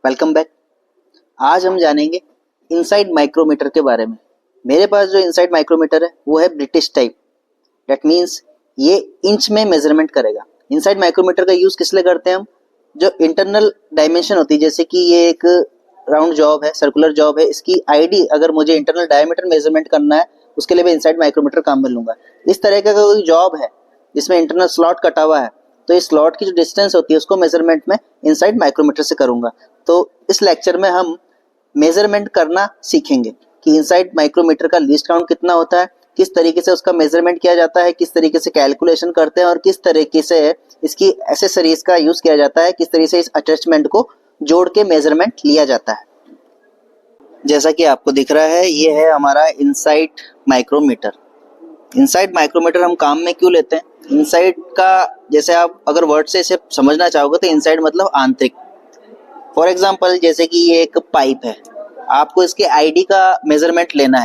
Welcome back. आज हम जानेंगे इनसाइड माइक्रोमीटर के बारे में। मेरे पास जो इनसाइड माइक्रोमीटर है वो है ब्रिटिश टाइप। दैट मीन्स ये इंच में मेजरमेंट करेगा। इनसाइड माइक्रोमीटर का यूज किस लिए करते हैं हम? जो इंटरनल डायमेंशन होती है, जैसे कि ये एक राउंड जॉब है, सर्कुलर जॉब है, इसकी आईडी अगर मुझे इंटरनल डायमीटर मेजरमेंट करना है उसके लिए मैं इनसाइड माइक्रोमीटर काम में लूंगा। इस तरह का कोई जॉब है जिसमें इंटरनल स्लॉट कटा हुआ है तो इस स्लॉट की जो डिस्टेंस होती है उसको मेजरमेंट में इनसाइड माइक्रोमीटर से करूंगा। तो इस लेक्चर में हम मेजरमेंट करना सीखेंगे कि इनसाइड माइक्रोमीटर का लीस्ट काउंट कितना होता है, किस तरीके से उसका मेजरमेंट किया जाता है, किस तरीके से कैलकुलेशन करते हैं और किस तरीके से इसकी एसेसरीज का यूज किया जाता है, किस तरीके से इस अटैचमेंट को जोड़ के मेजरमेंट लिया जाता है। जैसा कि आपको दिख रहा है, ये है हमारा इनसाइड माइक्रोमीटर। इनसाइड माइक्रोमीटर हम काम में क्यों लेते हैं? इनसाइड का जैसे आप अगर वर्ड से इसे समझना चाहोगे तो इनसाइड मतलब आंतरिक। फॉर एग्जांपल जैसे कि ये एक पाइप है, आपको इसके आईडी का मेजरमेंट लेना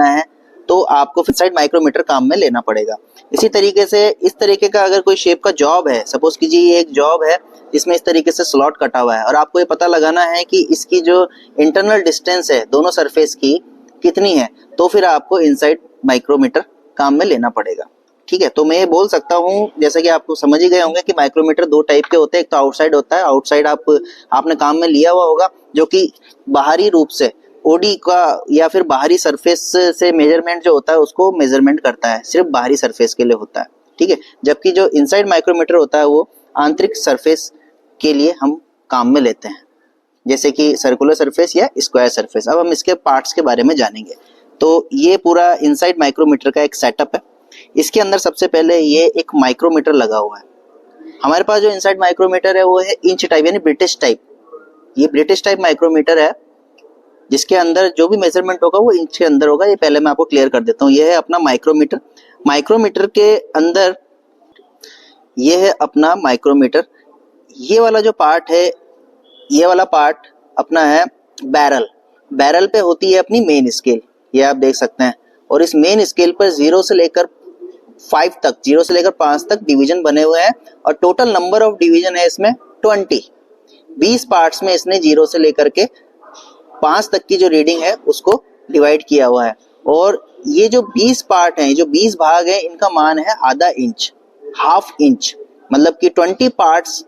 है, तो आपको इनसाइड माइक्रोमीटर काम में लेना पड़ेगा। इसी तरीके से इस तरीके का अगर कोई शेप का जॉब है, सपोज कीजिए ये एक जॉब है जिसमें इस तरीके से स्लॉट कटा हुआ है और आपको ये पता लगाना है कि इसकी जो इंटरनल डिस्टेंस है दोनों सरफेस की कितनी है, तो फिर आपको इनसाइड माइक्रोमीटर काम में लेना पड़ेगा। ठीक है, तो मैं ये बोल सकता हूँ, जैसे कि आपको समझ ही गए होंगे कि माइक्रोमीटर दो टाइप के होते हैं। एक तो आउटसाइड होता है, आउटसाइड आपने काम में लिया हुआ होगा, जो कि बाहरी रूप से ओडी का या फिर बाहरी सरफेस से मेजरमेंट जो होता है उसको मेजरमेंट करता है, सिर्फ बाहरी सरफेस के लिए होता है। ठीक है, जबकि जो इनसाइड माइक्रोमीटर होता है वो आंतरिक सरफेस के लिए हम काम में लेते हैं, जैसे कि सर्कुलर सरफेस या स्क्वायर सरफेस। अब हम इसके पार्ट्स के बारे में जानेंगे। तो ये पूरा इनसाइड माइक्रोमीटर का एक सेटअप है। इसके अंदर सबसे पहले ये एक माइक्रोमीटर लगा हुआ है। हमारे पास जो इनसाइड माइक्रोमीटर है वो है इंच टाइप यानी ब्रिटिश टाइप। ये ब्रिटिश टाइप माइक्रोमीटर है जिसके अंदर जो भी मेजरमेंट होगा वो इंच के अंदर होगा। ये पहले मैं आपको क्लियर कर देता हूँ। ये है अपना माइक्रोमीटर। माइक्रोमीटर के अंदर ये है अपना माइक्रोमीटर। ये वाला जो पार्ट है, ये वाला पार्ट अपना है बैरल। बैरल पे होती है अपनी मेन स्केल, ये आप देख सकते हैं। और इस मेन स्केल पर 0 से लेकर 5 तक डिवीजन बने हुए हैं और टोटल नंबर ऑफ डिवीजन है इसमें 20 पार्ट्स में इसने 0 से लेकर के 5 तक की जो रीडिंग है उसको डिवाइड किया हुआ है। और ये जो 20 पार्ट हैं, जो 20 भाग हैं, इनका मान है आधा इंच, हाफ इंच। मतलब कि 20 parts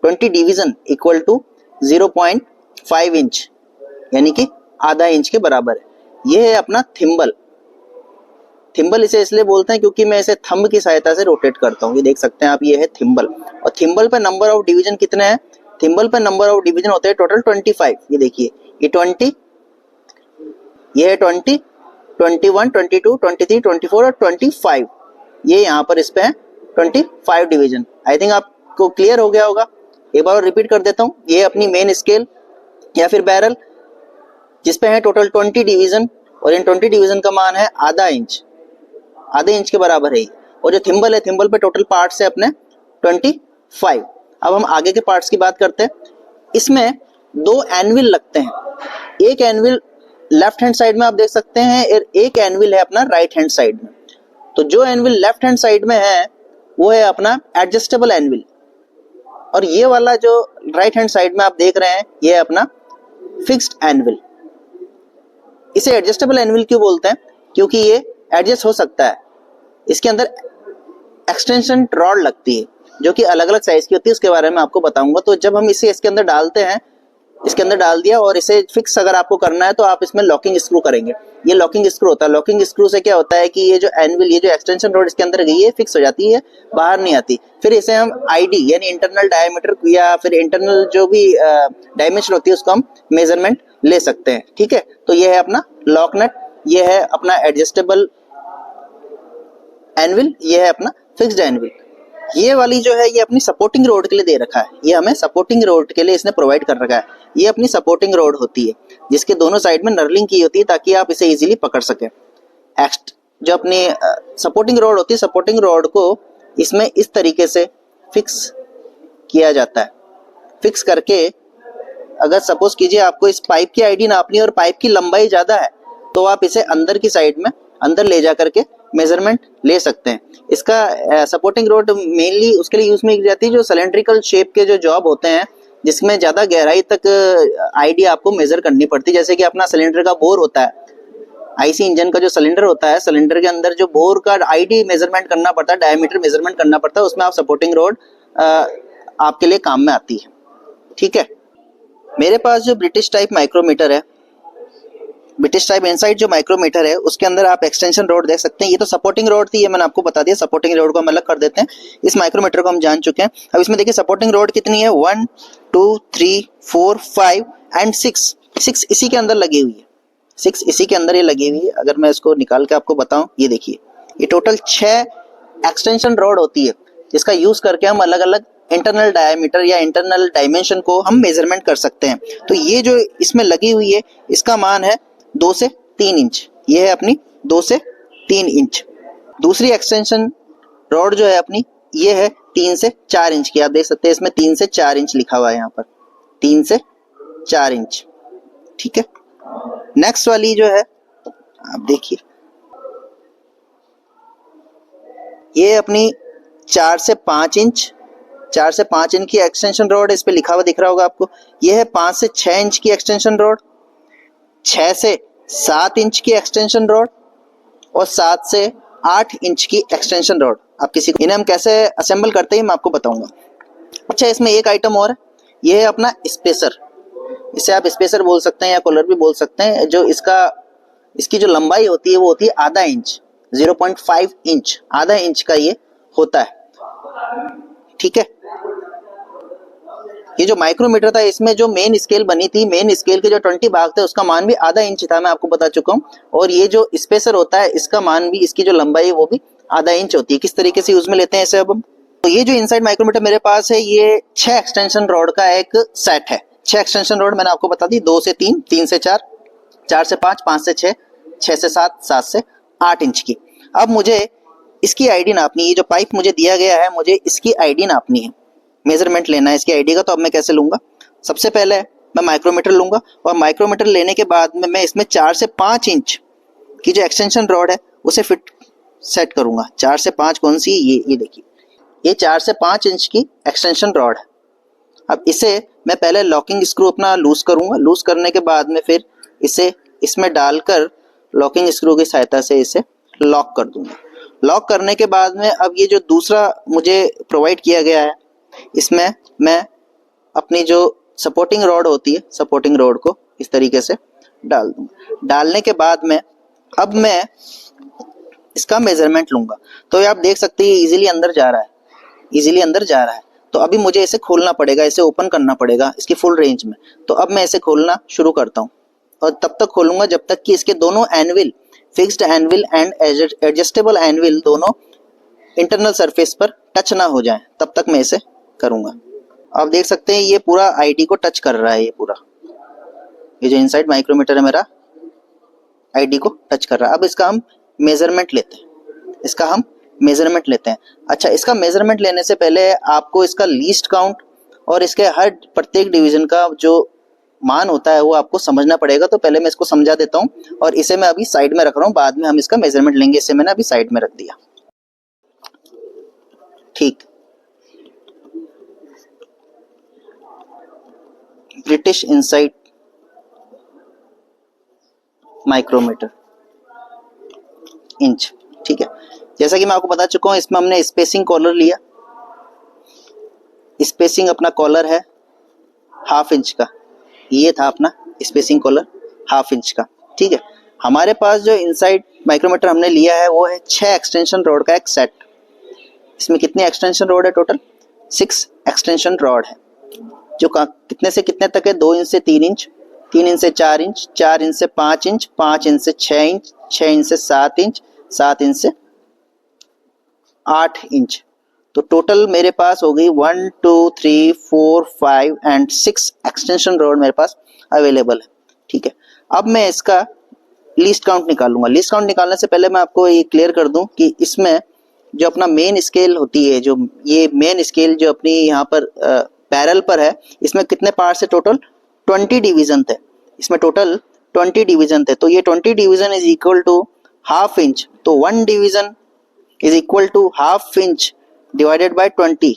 20 division equal to 0.5 inch, यानी कि आधा इंच के बराबर है। ये है अपना थिम्बल। थिम्बल इसे इसलिए बोलते हैं क्योंकि मैं इसे थंब की सहायता से रोटेट करता हूँ। ये देख सकते हैं आप, ये है थिम्बल। और थिम्बल पे नंबर ऑफ डिवीजन कितने हैं? थिम्बल पे नंबर ऑफ डिवीजन होते हैं टोटल 25। ये देखिए, ये 20, ये है 20, 21, 22, 23, 24 और 25। ये यहाँ पर इस पे है 25 डिवीजन। आई थिंक आपको क्लियर हो गया होगा। एक बार और रिपीट कर देता हूँ। ये अपनी मेन स्केल या फिर बैरल जिसपे है टोटल 20 डिवीजन और इन 20 डिवीजन का मान है आधा इंच, आधे इंच के बराबर है। और जो थिम्बल है, थिम्बल पे टोटल पार्ट्स है अपने 25। अब हम आगे के पार्ट्स की बात करते हैं। इसमें 2 एनविल लगते हैं। एक एनविल लेफ्ट हैंड साइड में आप देख सकते हैं और एक एनविल है अपना राइट हैंड साइड में। तो जो एनविल लेफ्ट हैंड साइड में है वो है अपना एडजस्टेबल एनविल, और ये वाला जो राइट हैंड साइड में आप देख रहे हैं ये है अपना फिक्स्ड एनविल। इसे एडजस्टेबल एनविल क्यों बोलते हैं? क्योंकि ये एडजस्ट हो सकता है। इसके अंदर एक्सटेंशन रॉड लगती है जो कि अलग अलग साइज की होती है, उसके बारे में आपको बताऊंगा। तो जब हम इसे इसके अंदर डालते हैं, इसके अंदर डाल दिया और इसे फिक्स अगर आपको करना है तो आप इसमें लॉकिंग स्क्रू करेंगे। ये लॉकिंग स्क्रू होता है। लॉकिंग स्क्रू से क्या होता है कि ये जो एनविल, ये जो एक्सटेंशन रॉड इसके अंदर गई है, फिक्स हो जाती है, बाहर नहीं आती। फिर इसे हम आईडी यानी इंटरनल डायमीटर या फिर इंटरनल जो भी डायमेंशन होती है उसको हम मेजरमेंट ले सकते हैं। ठीक है, तो ये है अपना लॉक नट, ये है अपना एडजस्टेबल एनविल, ये है अपना फिक्स्ड एनविल। ये वाली जो है ये अपनी सपोर्टिंग रोड के लिए दे रखा है। ये हमें सपोर्टिंग रोड के लिए इसने प्रोवाइड कर रखा है। ये अपनी सपोर्टिंग रोड होती है जिसके दोनों साइड में नर्लिंग की होती है ताकि आप इसे इजीली पकड़ सकें। जो अपनी सपोर्टिंग रोड होती है, सपोर्टिंग रोड को इसमें इस तरीके से फिक्स किया जाता है। फिक्स करके अगर सपोज कीजिए आपको इस पाइप की आईडी नापनी है और पाइप की लंबाई ज्यादा है तो आप इसे अंदर की साइड में अंदर ले जा करके मेजरमेंट ले सकते हैं। इसका सपोर्टिंग रोड मेनली उसके लिए यूज में की जाती है जो सिलेंड्रिकल शेप के जो जॉब होते हैं जिसमें ज्यादा गहराई तक आईडी आपको मेजर करनी पड़ती है। जैसे कि अपना सिलेंडर का बोर होता है, आईसी इंजन का जो सिलेंडर होता है, सिलेंडर के अंदर जो बोर का आईडी मेजरमेंट करना पड़ता है, डायमीटर मेजरमेंट करना पड़ता है, उसमें आप सपोर्टिंग रोड आपके लिए काम में आती है। ठीक है, मेरे पास जो ब्रिटिश टाइप माइक्रोमीटर है, ब्रिटिश टाइप इनसाइड जो माइक्रोमीटर है, उसके अंदर आप एक्सटेंशन रोड देख सकते हैं। ये तो सपोर्टिंग रोड थी, ये मैंने आपको बता दिया। सपोर्टिंग रोड को हम अलग कर देते हैं। इस माइक्रोमीटर को हम जान चुके हैं। अब इसमें देखिए सपोर्टिंग रोड कितनी है, 1 2 3 4 5 एंड 6 इसी के अंदर लगी हुई है। 6 इसी के अंदर ये लगी हुई है। अगर मैं इसको निकाल के आपको बताऊं, ये देखिए, ये टोटल 6 एक्सटेंशन रोड होती है, जिसका यूज करके हम अलग अलग इंटरनल डायमीटर या इंटरनल डायमेंशन को हम मेजरमेंट कर सकते हैं। तो ये जो इसमें लगी हुई है, इसका मान है 2 से 3 इंच। ये है अपनी 2 से 3 इंच। दूसरी एक्सटेंशन रॉड जो है अपनी, ये है 3 से 4 इंच की। आप देख सकते हैं इसमें 3 से 4 इंच लिखा हुआ है, यहाँ पर 3 से 4 इंच। ठीक है, नेक्स्ट वाली जो है, आप देखिए, ये अपनी 4 से 5 इंच, 4 से 5 इंच की एक्सटेंशन रॉड, इस पे लिखा हुआ दिख रहा होगा आपको। ये है 5 से 6 इंच की एक्सटेंशन रॉड, 6 से 7 इंच की एक्सटेंशन रॉड और 7 से 8 इंच की एक्सटेंशन रॉड। आप किसी को, इन्हें हम कैसे असेंबल करते हैं मैं आपको बताऊंगा। अच्छा, इसमें एक आइटम और है, ये है अपना स्पेसर। इसे आप स्पेसर बोल सकते हैं या कॉलर भी बोल सकते हैं। जो इसकी जो लंबाई होती है वो होती है आधा इंच, 0.5 इंच, आधा इंच का ये होता है। ठीक है, ये जो माइक्रोमीटर था, इसमें जो मेन स्केल बनी थी, मेन स्केल के जो 20 भाग थे, उसका मान भी आधा इंच था, मैं आपको बता चुका हूँ। और ये जो स्पेसर होता है, इसका मान भी, इसकी जो लंबाई है वो भी आधा इंच होती है। किस तरीके से यूज में लेते हैं इसे अब हम, तो ये जो इनसाइड माइक्रोमीटर मेरे पास है, ये 6 एक्सटेंशन रॉड का एक सेट है। 6 एक्सटेंशन रॉड मैंने आपको बता दी, 2 से 3, 3 से 4, 4 से 5, 5 से 6, 6 से 7, 7 से 8 इंच की। अब मुझे इसकी आईडी नापनी है। ये जो पाइप मुझे दिया गया है, मुझे इसकी आईडी नापनी है, मेजरमेंट लेना है इसकी आईडी का। तो अब मैं कैसे लूंगा, सबसे पहले मैं माइक्रोमीटर लूंगा और माइक्रोमीटर लेने के बाद में मैं इसमें 4 से 5 इंच की जो एक्सटेंशन रॉड है उसे फिट सेट करूंगा। 4 से 5 कौन सी, ये देखिए, ये 4 से 5 इंच की एक्सटेंशन रॉड है। अब इसे मैं पहले लॉकिंग स्क्रू अपना लूज करूंगा। लूज करने के बाद में फिर इसे इसमें डालकर लॉकिंग स्क्रू की सहायता से इसे लॉक कर दूंगा। लॉक करने के बाद में अब ये जो दूसरा मुझे प्रोवाइड किया गया है, इसमें मैं अपनी जो सपोर्टिंग रॉड होती है, सपोर्टिंग रॉड को इस तरीके से डाल दूंगा। डालने के बाद में अब मैं इसका मेजरमेंट लूंगा। तो ये आप देख सकते हैं इजीली अंदर जा रहा है, इजीली अंदर जा रहा है। तो अभी मुझे इसे खोलना पड़ेगा, इसे ओपन करना पड़ेगा इसकी फुल रेंज में। तो अब मैं इसे खोलना शुरू करता हूँ और तब तक खोलूंगा जब तक कि इसके दोनों anvil, fixed anvil and adjustable anvil, दोनों इंटरनल सरफेस पर टच ना हो जाए, तब तक मैं इसे करूंगा। आप देख सकते हैं ये पूरा आईडी को टच कर रहा है, ये पूरा, ये जो इनसाइड माइक्रोमीटर है मेरा आईडी को टच कर रहा है। अब इसका हम मेजरमेंट लेते हैं, इसका हम मेजरमेंट लेते हैं। अच्छा, इसका मेजरमेंट लेने से पहले आपको इसका लीस्ट काउंट और इसके हर प्रत्येक डिवीजन का जो मान होता है वो आपको समझना पड़ेगा। तो पहले मैं इसको समझा देता हूँ और इसे मैं अभी साइड में रख रहा हूँ, बाद में हम इसका मेजरमेंट लेंगे। इसे मैंने अभी साइड में रख दिया। ठीक, ब्रिटिश इनसाइड माइक्रोमीटर इंच। ठीक है, जैसा कि मैं आपको बता चुका हूं, इसमें हमने स्पेसिंग कॉलर लिया। स्पेसिंग अपना कॉलर है 1/2 इंच का, ये था अपना स्पेसिंग कॉलर 1/2 इंच का। ठीक है, हमारे पास जो इनसाइड माइक्रोमीटर हमने लिया है वो है 6 एक्सटेंशन रॉड का एक सेट। इसमें कितनी एक्सटेंशन रॉड है, टोटल 6 एक्सटेंशन रॉड है, जो कितने से कितने तक है, 2 इंच से 3 इंच, 3 इंच से 4 इंच, 4 इंच से 5 इंच, 5 इंच से 6 इंच, 6 इंच से 7 इंच, 7 इंच से 8 इंच। तो टोटल मेरे पास हो गई 1 2 3 4 5 एंड 6 एक्सटेंशन रॉड मेरे पास अवेलेबल है। ठीक है, अब मैं इसका लीस्ट काउंट निकालूंगा। लीस्ट काउंट निकालने से पहले मैं आपको ये क्लियर कर दूं कि इसमें जो अपना मेन स्केल होती है, जो ये मेन स्केल जो अपनी यहाँ पर पैरेलल पर है, इसमें कितने पार्ट्स है, टोटल 20 डिवीजन थे। इसमें टोटल 20 डिवीजन थे। तो ये 20 division is equal to 1/2 inch. तो 1 division is equal to 1/2 inch divided by 20।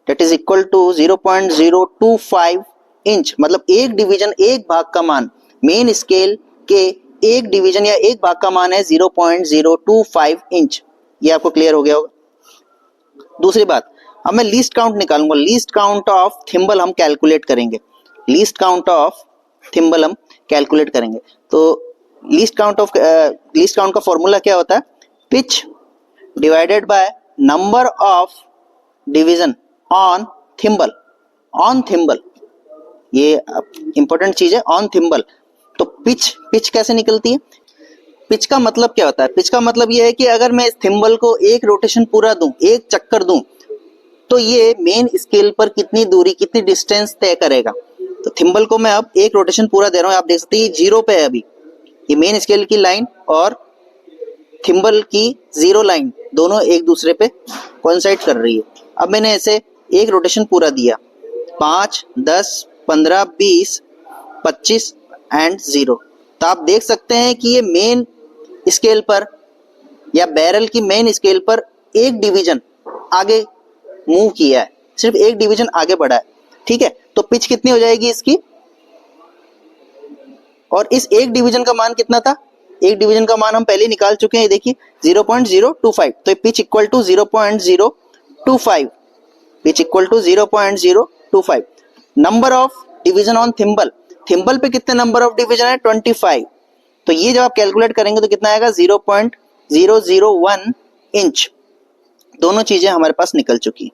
That is equal to 0.025 inch, मतलब एक डिवीजन, एक भाग का मान, मेन स्केल के एक डिवीजन या एक भाग का मान है 0.025 इंच। ये आपको क्लियर हो गया होगा। दूसरी बात, अब मैं लीस्ट काउंट निकालूंगा। लीस्ट काउंट ऑफ थिम्बल हम कैलकुलेट करेंगे। लीस्ट काउंट ऑफ थिम्बल हम कैलकुलेट करेंगे। तो लीस्ट काउंट का फॉर्मूला क्या होता है? Pitch divided by number of division on thimble. On thimble, ये इंपॉर्टेंट चीज है, ऑन थिम्बल। तो पिच कैसे निकलती है? पिच का मतलब क्या होता है? पिच का मतलब ये है कि अगर मैं इस थिम्बल को एक रोटेशन पूरा दूं, एक चक्कर दूं, तो ये मेन स्केल पर कितनी दूरी, कितनी डिस्टेंस तय करेगा। तो थिम्बल को मैं अब एक रोटेशन पूरा दे रहा हूं, आप देख सकते हैं जीरो पे है अभी, ये मेन स्केल की लाइन और थिम्बल की जीरो लाइन दोनों एक दूसरे पे कोइंसाइड कर रही है। अब मैंने इसे एक रोटेशन पूरा दिया, 5, 10, 15, 20, 25 एंड 0। तो आप देख सकते हैं कि ये मेन स्केल पर या बैरल की मेन स्केल पर एक डिवीजन आगे मूव किया है, सिर्फ एक डिवीजन आगे बढ़ा है। ठीक है, तो पिच कितनी हो जाएगी इसकी? और इस एक डिवीजन का मान कितना था? एक डिवीजन का मान हम पहले निकाल चुके हैं, देखिए 0.025। तो pitch equal to 0.025, pitch equal to 0.025। Number of division on thimble, thimble पे कितने नंबर ऑफ डिवीजन है? 25। तो ये जब आप कैलकुलेट करेंगे तो कितना आएगा? 0.001 इंच। दोनों चीजें हमारे पास निकल चुकी हैं।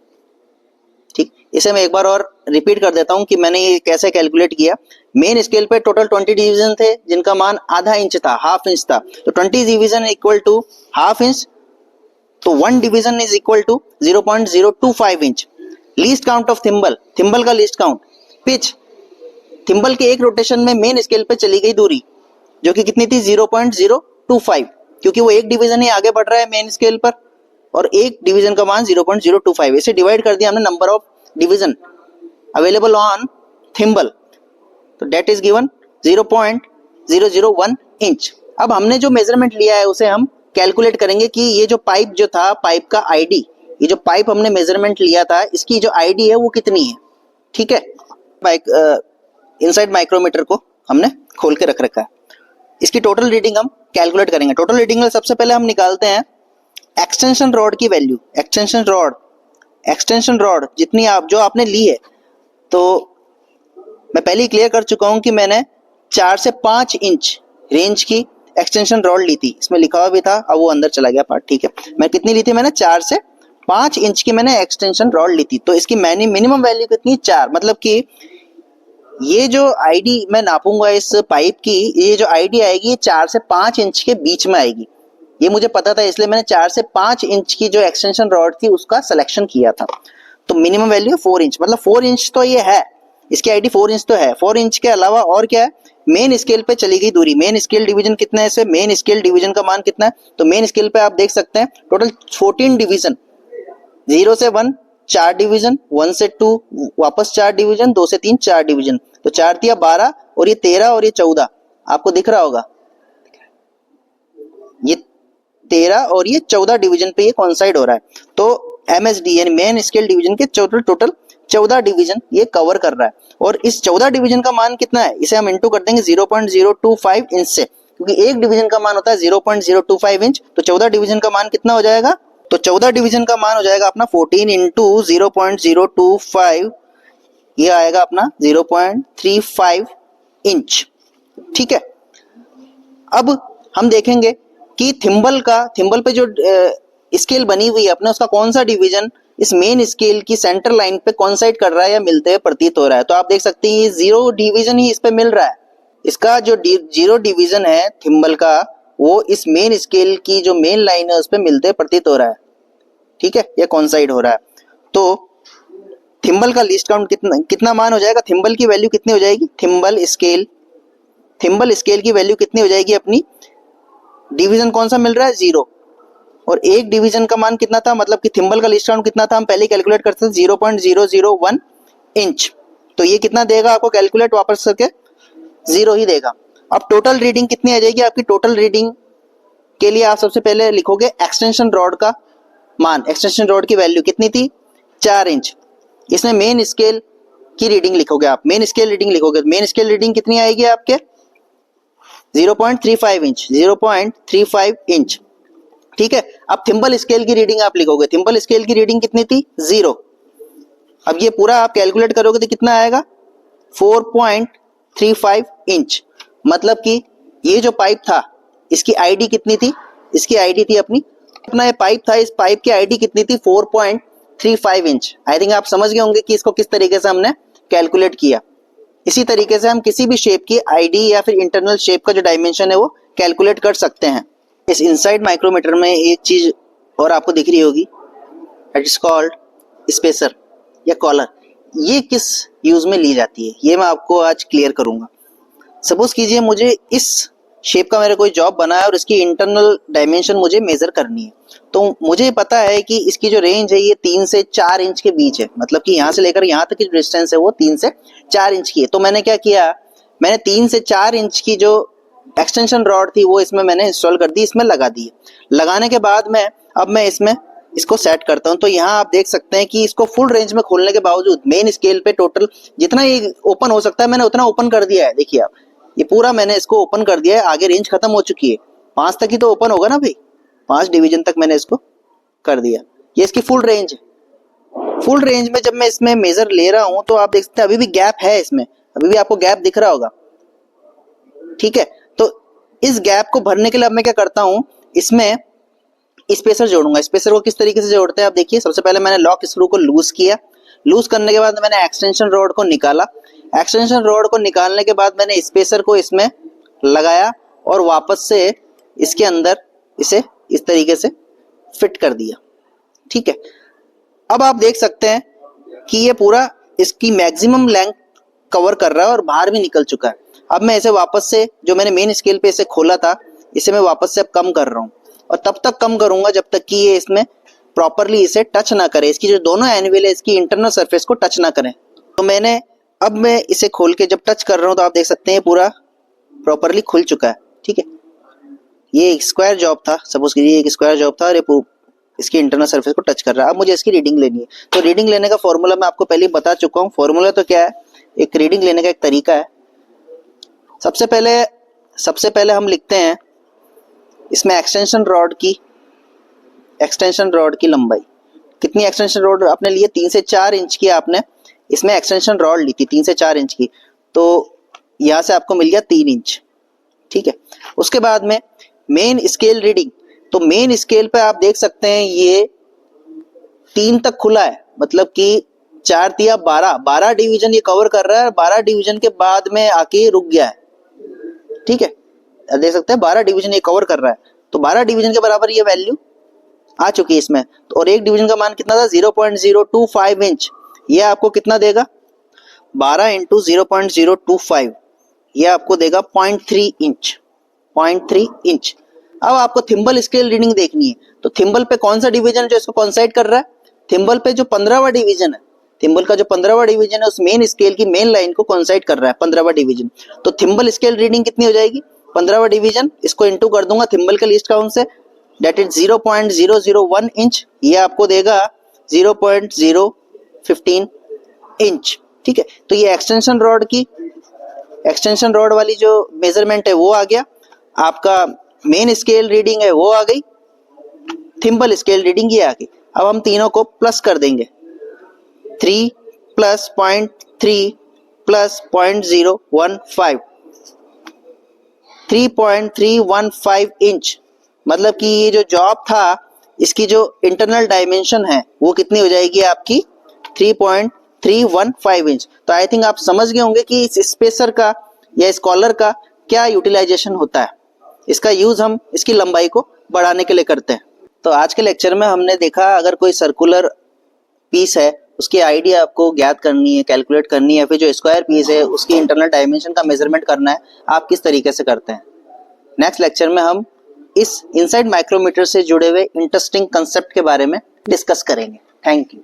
ठीक, इसे मैं एक बार और रिपीट कर देता हूं कि मैंने ये कैसे कैलकुलेट किया। मेन स्केल पे टोटल 20 डिवीजन थे जिनका मान आधा इंच था, हाफ इंच था। तो 20 division equal to half inch, तो 1 division is equal to 0.025 inch. Least count of thimble, thimble का लीस्ट काउंट। पिच, थिम्बल के एक रोटेशन में मेन स्केल पे चली गई दूरी जो कि कितनी थी? 0.025, क्योंकि वो एक डिवीजन ही आगे बढ़ रहा है मेन स्केल पर और एक डिवीजन का मान 0.025। इसे डिवाइड कर दिया हमने number of division available on thimble, तो दैट इज गिवन 0.001 इंच। अब हमने जो मेजरमेंट लिया है उसे हम कैलकुलेट करेंगे कि ये जो पाइप जो था, पाइप का आईडी, ये जो पाइप हमने मेजरमेंट लिया था इसकी जो आईडी है वो कितनी है। ठीक है, इनसाइड माइक्रोमीटर को हमने खोल के रख रखा है। इसकी टोटल रीडिंग हम कैलकुलेट करेंगे। टोटल रीडिंग में सबसे पहले हम निकालते हैं एक्सटेंशन रॉड की वैल्यू। एक्सटेंशन रॉड जितनी आप जो आपने ली है, तो मैं पहले ही क्लियर कर चुका हूं कि मैंने 4 से 5 इंच रेंज की एक्सटेंशन रॉड ली थी, इसमें लिखा हुआ भी था, अब वो अंदर चला गया पार्ट। ठीक है, मैं कितनी ली थी? मैंने 4 से 5 इंच की मैंने एक्सटेंशन रॉड ली थी। तो इसकी मिनिमम वैल्यू कितनी? 4। मतलब कि ये जो आईडी मैं नापूंगा इस पाइप की, ये जो आईडी आएगी 4 से 5 इंच के बीच में आएगी। ये मुझे पता था, इसलिए मैंने 4 से 5 इंच की जो एक्सटेंशन रॉड थी उसका सिलेक्शन किया था। तो मिनिमम वैल्यू 4 इंच, मतलब 4 इंच तो ये है, इसकी आईडी 4 इंच तो है। 4 इंच के अलावा और क्या है? मेन स्केल पे चली गई दूरी। मेन स्केल डिवीजन कितना है? इसे मेन स्केल डिवीजन का मान कितना है? तो मेन स्केल पे आप देख सकते हैं टोटल 14 डिवीजन, 0 से 1 4 डिवीजन, 1 से 2 वापस 4 डिवीजन, 2 से 3 4 डिवीजन, तो 4 दिया 12 और ये 13 और ये 14 आपको दिख रहा होगा। ये 13 और ये 14 डिवीजन पे ये कॉन्साइड हो रहा है। तो एमएसडी यानी मेन स्केल डिवीजन के टोटल 14 डिवीजन ये कवर कर रहा है। और इस 14 डिवीजन का मान कितना है? इसे हम इंटू कर देंगे 0.025 इंच से, क्योंकि एक डिवीजन का मान होता है 0.025 इंच। तो 14 डिवीजन का मान कितना हो जाएगा? तो 14 डिवीजन का मान हो जाएगा अपना 14 इंटू 0.025, ये आएगा अपना 0.35 इंच। ठीक है, अब हम देखेंगे कि थिम्बल पे जो स्केल बनी हुई है अपने, उसका कौन सा डिवीजन इस मेन स्केल की सेंटर लाइन पे कॉन्साइड कर रहा है या मिलते हुए प्रतीत हो रहा है। तो आप देख सकते हैं ये 0 डिवीजन ही इस पे मिल रहा है। इसका जो 0 डिवीजन है थिम्बल का, वो इस मेन स्केल की जो मेन लाइन है उस पे मिलते हुए प्रतीत हो रहा है। ठीक है, ये कॉन्साइड हो रहा है। तो थिम्बल का लीस्ट काउंट कितना मान हो जाएगा? थिम्बल की वैल्यू कितनी हो जाएगी? थिम्बल स्केल की वैल्यू कितनी हो जाएगी अपनी? डिवीजन कौन सा मिल रहा है? 0। और एक डिवीजन का मान कितना था? मतलब कि थिम्बल का लीस्ट काउंट कितना था? हम पहले कैलकुलेट करते थे 0.001 इंच। तो ये कितना देगा आपको कैलकुलेट वापस करके? 0 ही देगा। अब टोटल रीडिंग कितनी आ जाएगी आपकी? टोटल रीडिंग के लिए आप सबसे पहले लिखोगे एक्सटेंशन रॉड का मान। एक्सटेंशन रॉड की वैल्यू कितनी थी? 4 इंच। इसमें मेन स्केल की रीडिंग लिखोगे आप, मेन स्केल रीडिंग लिखोगे, मेन स्केल रीडिंग कितनी आएगी आपके 0.35 इंच, 0.35 इंच। ठीक है, अब थिम्बल स्केल की रीडिंग आप लिखोगे, थिम्बल स्केल की रीडिंग कितनी थी 0। अब ये पूरा आप कैलकुलेट करोगे तो कितना आएगा 4.35 इंच। मतलब कि ये जो पाइप था इसकी आईडी कितनी थी, इसकी आईडी थी अपना ये पाइप था, इस पाइप की आईडी कितनी थी 4.35 इंच। आई थिंक आप समझ गए होंगे कि इसको किस तरीके से हमने कैलकुलेट किया। इसी तरीके से हम किसी भी शेप की आईडी या फिर इंटरनल शेप का जो डायमेंशन है वो कैलकुलेट कर सकते हैं। इस इनसाइड माइक्रोमीटर में एक चीज और आपको दिख रही होगी, इट इज कॉल्ड स्पेसर या कॉलर। ये किस यूज में ली जाती है ये मैं आपको आज क्लियर करूंगा। सपोज कीजिए मुझे इस शेप का मेरा कोई जॉब बना है और इसकी इंटरनल डायमेंशन मुझे मेजर करनी है, तो मुझे पता है कि इसकी जो रेंज है ये 3 से 4 इंच के बीच है। मतलब कि यहाँ से लेकर यहाँ तक की जो डिस्टेंस है वो 3 से 4 इंच की है। तो मैंने क्या किया, मैंने 3 से 4 इंच की जो एक्सटेंशन रॉड थी वो इसमें मैंने इंस्टॉल कर दी, इसमें लगा दी। लगाने के बाद में अब मैं इसमें इसको सेट करता हूं। तो यहाँ आप देख सकते हैं कि इसको फुल रेंज में खोलने के बावजूद मेन स्केल पे टोटल जितना ये ओपन हो सकता है मैंने उतना ओपन कर दिया है। देखिए आप, ये पूरा मैंने इसको ओपन कर दिया है, आगे रेंज खत्म हो चुकी है, 5 तक ही तो ओपन होगा ना भाई, 5 डिवीजन तक मैंने इसको कर दिया। ये इसकी फुल रेंज है। फुल रेंज में जब मैं इसमें मेजर ले रहा हूं तो आप देख सकते हैं अभी भी गैप है इसमें, अभी भी आपको गैप दिख रहा होगा। ठीक है, तो इस गैप को भरने के लिए अब मैं क्या करता हूं, इसमें स्पेसर जोड़ूंगा। स्पेसर को किस तरीके से जोड़ते हैं आप देखिए। सबसे पहले मैंने लॉक स्क्रू को लूज किया, लूज करने के बाद मैंने एक्सटेंशन रॉड को निकाला, एक्सटेंशन रॉड को निकालने के बाद मैंने स्पेसर को इसमें लगाया और वापस से इसके अंदर इसे इस तरीके से फिट कर दिया। ठीक है, अब आप देख सकते हैं कि ये पूरा इसकी मैक्सिमम लेंथ कवर कर रहा है और बाहर भी निकल चुका है। अब मैं इसे वापस से जो मैंने मेन स्केल पे इसे खोला था इसे मैं वापस से अब कम कर रहा हूँ, और तब तक कम करूंगा जब तक कि ये इसमें प्रॉपरली इसे टच ना करे, इसकी जो दोनों एनिवल है इसकी इंटरनल सरफेस को टच ना करें। तो मैं इसे खोल के जब टच कर रहा हूं तो आप देख सकते हैं पूरा प्रॉपरली खुल चुका है। ठीक है, ये एक स्क्वायर जॉब था, सपोज कीजिए एक स्क्वायर जॉब था और ये इसकी इंटरनल सरफेस को टच कर रहा है। अब मुझे इसकी रीडिंग लेनी है, तो रीडिंग लेने का फॉर्मूला मैं आपको पहले ही बता चुका हूँ। फॉर्मूला तो क्या है, एक रीडिंग लेने का एक तरीका है। सबसे पहले हम लिखते हैं इसमें एक्सटेंशन रॉड की लंबाई कितनी, एक्सटेंशन रॉड आपने लिए 3 से 4 इंच की, आपने इसमें एक्सटेंशन रॉड ली थी 3 से 4 इंच की, तो यहां से आपको मिल गया 3 इंच। ठीक है, उसके बाद में मेन स्केल रीडिंग, तो मेन स्केल पे आप देख सकते हैं ये 3 तक खुला है, मतलब कि 4 तिया 12 डिवीजन ये कवर कर रहा है, 12 डिवीजन के बाद में आके रुक गया है। ठीक है, देख सकते हैं 12 डिवीजन ये कवर कर रहा है, तो 12 डिवीजन के बराबर ये वैल्यू आ चुकी है इसमें। तो और एक डिवीजन का मान कितना था 0.025 इंच, ये आपको कितना देगा 12 इंटू 0.025, ये आपको देगा 0.3 इंच, 0.3 इंच। अब आपको थिम्बल स्केल रीडिंग देखनी है, तो थिम्बल पे कौन सा डिवीजन जो इसको कोइंसाइड कर रहा है, थिम्बल पे जो 15वां डिवीजन है, थिम्बल का जो 15वां डिवीजन है उस मेन स्केल की मेन लाइन को कोइंसाइड कर रहा है 15वां डिवीजन। तो थिम्बल स्केल रीडिंग कितनी हो जाएगी 15वां डिवीजन, इसको इंटू कर दूंगा थिम्बल के लीस्ट काउंट से, डेट इज 0.001 इंच, ये आपको देगा 0.015 इंच। ठीक है, तो ये एक्सटेंशन रॉड वाली जो मेजरमेंट है वो आ गया, आपका मेन स्केल रीडिंग है वो आ गई, थिम्बल स्केल रीडिंग ये आ गई। अब हम तीनों को प्लस कर देंगे, 3 प्लस 0.3 प्लस 0.015, 3.315 इंच। मतलब कि ये जो जॉब था इसकी जो इंटरनल डायमेंशन है वो कितनी हो जाएगी आपकी 3.315 इंच। तो आई थिंक आप समझ गए होंगे कि इस स्पेसर का या इस कॉलर का क्या यूटिलाइजेशन होता है, इसका यूज हम इसकी लंबाई को बढ़ाने के लिए करते हैं। तो आज के लेक्चर में हमने देखा अगर कोई सर्कुलर पीस है उसकी आईडिया आपको ज्ञात करनी है, कैलकुलेट करनी है, फिर जो स्क्वायर पीस है उसकी इंटरनल डायमेंशन का मेजरमेंट करना है, आप किस तरीके से करते हैं। नेक्स्ट लेक्चर में हम इस इनसाइड माइक्रोमीटर से जुड़े हुए इंटरेस्टिंग कंसेप्ट के बारे में डिस्कस करेंगे। Thank you.